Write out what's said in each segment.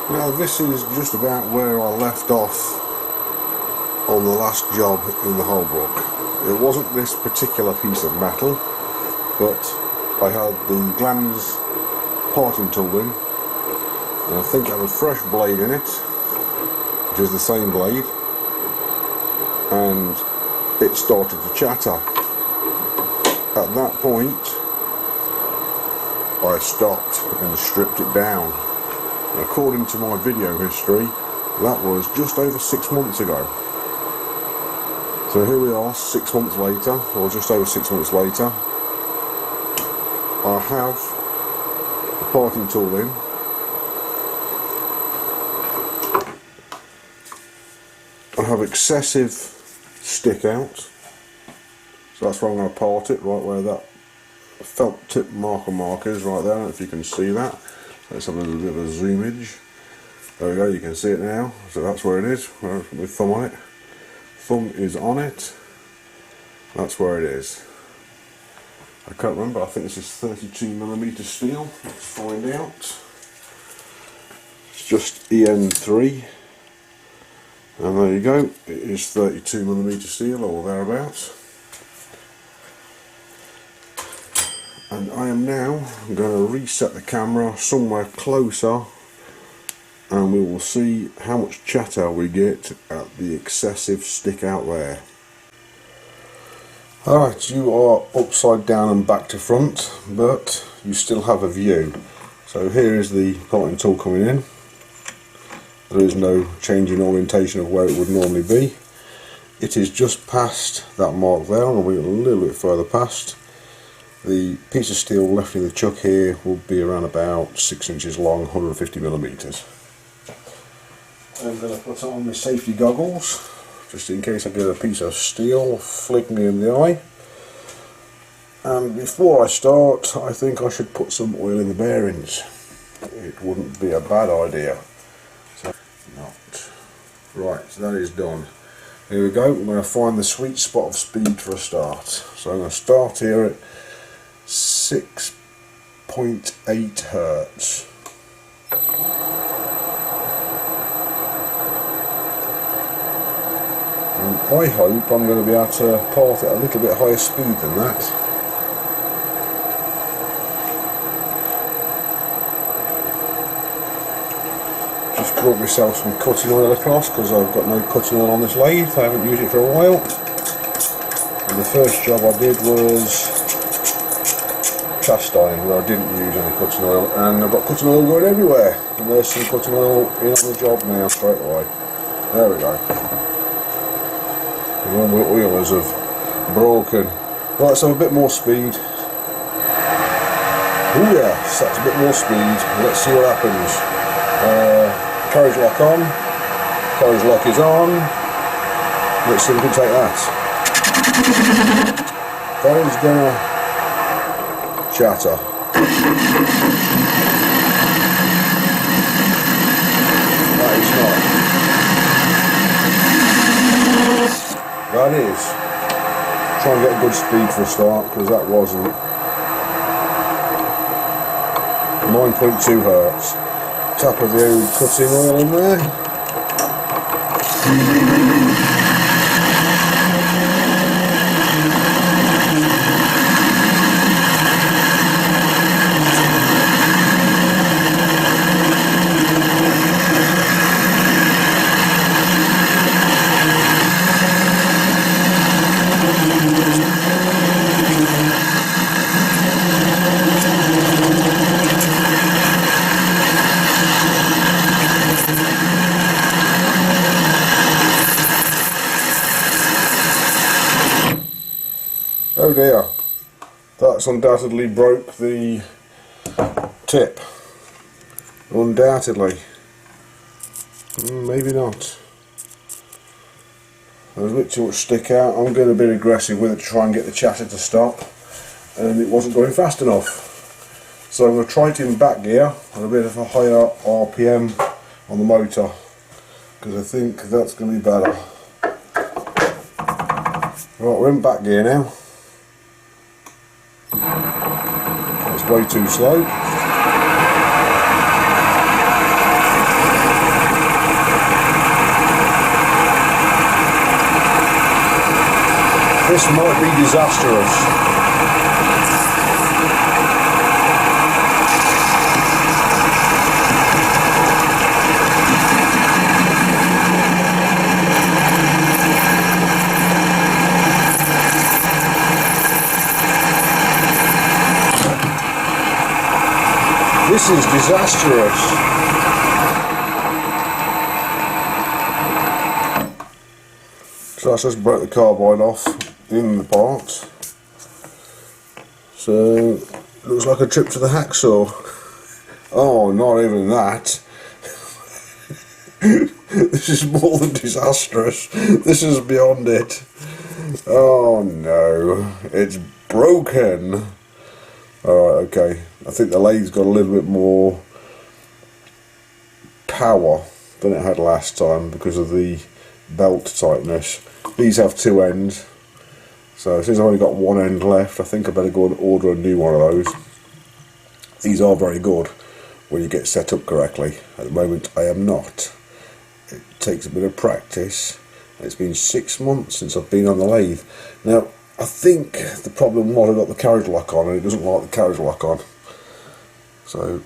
Now this is just about where I left off on the last job in the Holbrook. It wasn't this particular piece of metal, but I had the Glands parting tool in, and I think I had a fresh blade in it, which is the same blade, and it started to chatter. At that point I stopped and stripped it down. According to my video history, that was just over 6 months ago. So here we are, 6 months later, or just over 6 months later. I have the parting tool in. I have excessive stick out, so that's where I'm going to part it, right where that felt tip marker is, right there. I don't know if you can see that. Let's have a little bit of a zoomage. There we go, you can see it now. So that's where it is, with thumb on it. Thumb is on it. That's where it is. I can't remember, I think this is 32mm steel. Let's find out. It's just EN3. And there you go, it is 32mm steel or thereabouts. And I am now going to reset the camera somewhere closer, and we will see how much chatter we get at the excessive stick out there. Alright, you are upside down and back to front, but you still have a view. So here is the parting tool coming in. There is no change in orientation of where it would normally be. It is just past that mark there, and we're a little bit further past. The piece of steel left in the chuck here will be around about 6 inches long, 150mm. I'm going to put on my safety goggles, just in case I get a piece of steel flick me in the eye. And before I start, I think I should put some oil in the bearings. It wouldn't be a bad idea. So, not. Right, so that is done. Here we go, I'm going to find the sweet spot of speed for a start. So I'm going to start here at 6.8 hertz. And I hope I'm going to be able to part at a little bit higher speed than that. Just brought myself some cutting oil across because I've got no cutting oil on this lathe. I haven't used it for a while. And the first job I did was cast iron, where I didn't use any cutting oil, and I've got cutting oil going everywhere, and there's some cutting oil in on the job now straight away. There we go. The normal oilers have broken. Right, let's have a bit more speed. Oh yes, that's a bit more speed. Let's see what happens. Carriage lock on. Carriage lock is on. Let's see if we can take that. That is gonna chatter. That is not. That is. Try and get a good speed for a start, because that wasn't. 9.2 hertz. Tap of the old cutting oil in there. Oh dear, that's undoubtedly broke the tip. Undoubtedly. Maybe not. There's a bit too much stick out. I'm going a bit aggressive with it to try and get the chatter to stop, and it wasn't going fast enough. So I'm going to try it in back gear on a bit of a higher RPM on the motor, because I think that's going to be better. Right, we're in back gear now. It's way too slow. This might be disastrous. This is disastrous. So I just broke the carbide off in the part. So looks like a trip to the hacksaw. Oh, not even that. This is more than disastrous. This is beyond it. Oh no, it's broken. Alright, okay. I think the lathe's got a little bit more power than it had last time because of the belt tightness. These have two ends, so since I've only got one end left, I think I better go and order a new one of those. These are very good when you get set up correctly. At the moment I am not. It takes a bit of practice. It's been 6 months since I've been on the lathe. Now I think the problem was I got the carriage lock on and it doesn't like the carriage lock on. So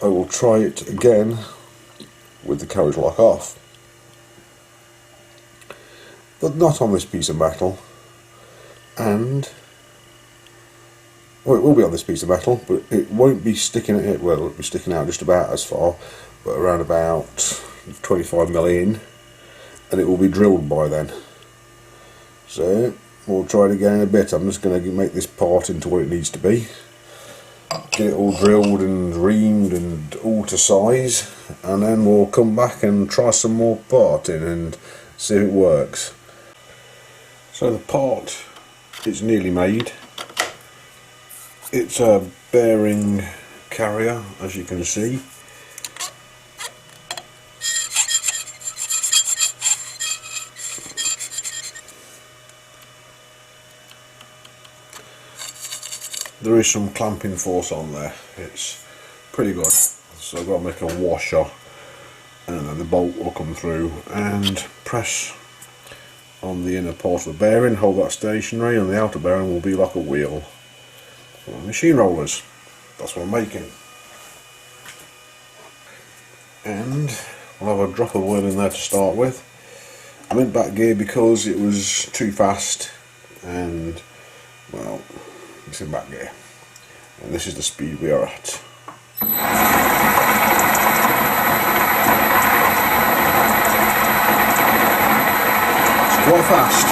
I will try it again with the carriage lock off. But not on this piece of metal. And, well, it will be on this piece of metal, but it won't be sticking at it. Well, it'll be sticking out just about as far, but around about 25mm in, and it will be drilled by then. So we'll try it again in a bit. I'm just going to make this part into what it needs to be. Get it all drilled and reamed and all to size, and then we'll come back and try some more parting and see if it works. So the part is nearly made. It's a bearing carrier, as you can see. There is some clamping force on there. It's pretty good. So I've got to make a washer, and then the bolt will come through and press on the inner part of the bearing, hold that stationary, and the outer bearing will be like a wheel. Machine rollers, that's what I'm making. And I'll have a drop of oil in there to start with. I went back gear because it was too fast, and well, it's in back gear, and this is the speed we are at. It's quite fast.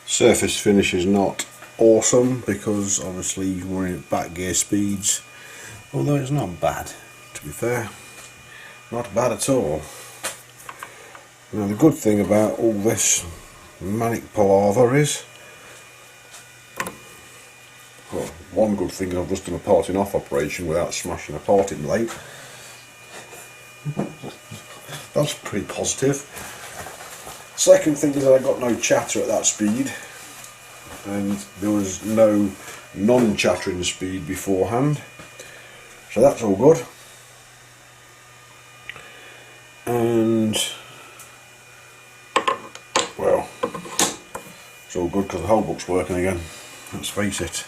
Surface finish is not awesome because obviously we're in back gear speeds, although it's not bad, to be fair, not bad at all. Now the good thing about all this manic palaver is, well, one good thing, I've just done a parting off operation without smashing a parting blade. That's pretty positive. Second thing is that I got no chatter at that speed, and there was no non-chattering speed beforehand, so that's all good. And well, it's all good because the Holbrook's working again, let's face it.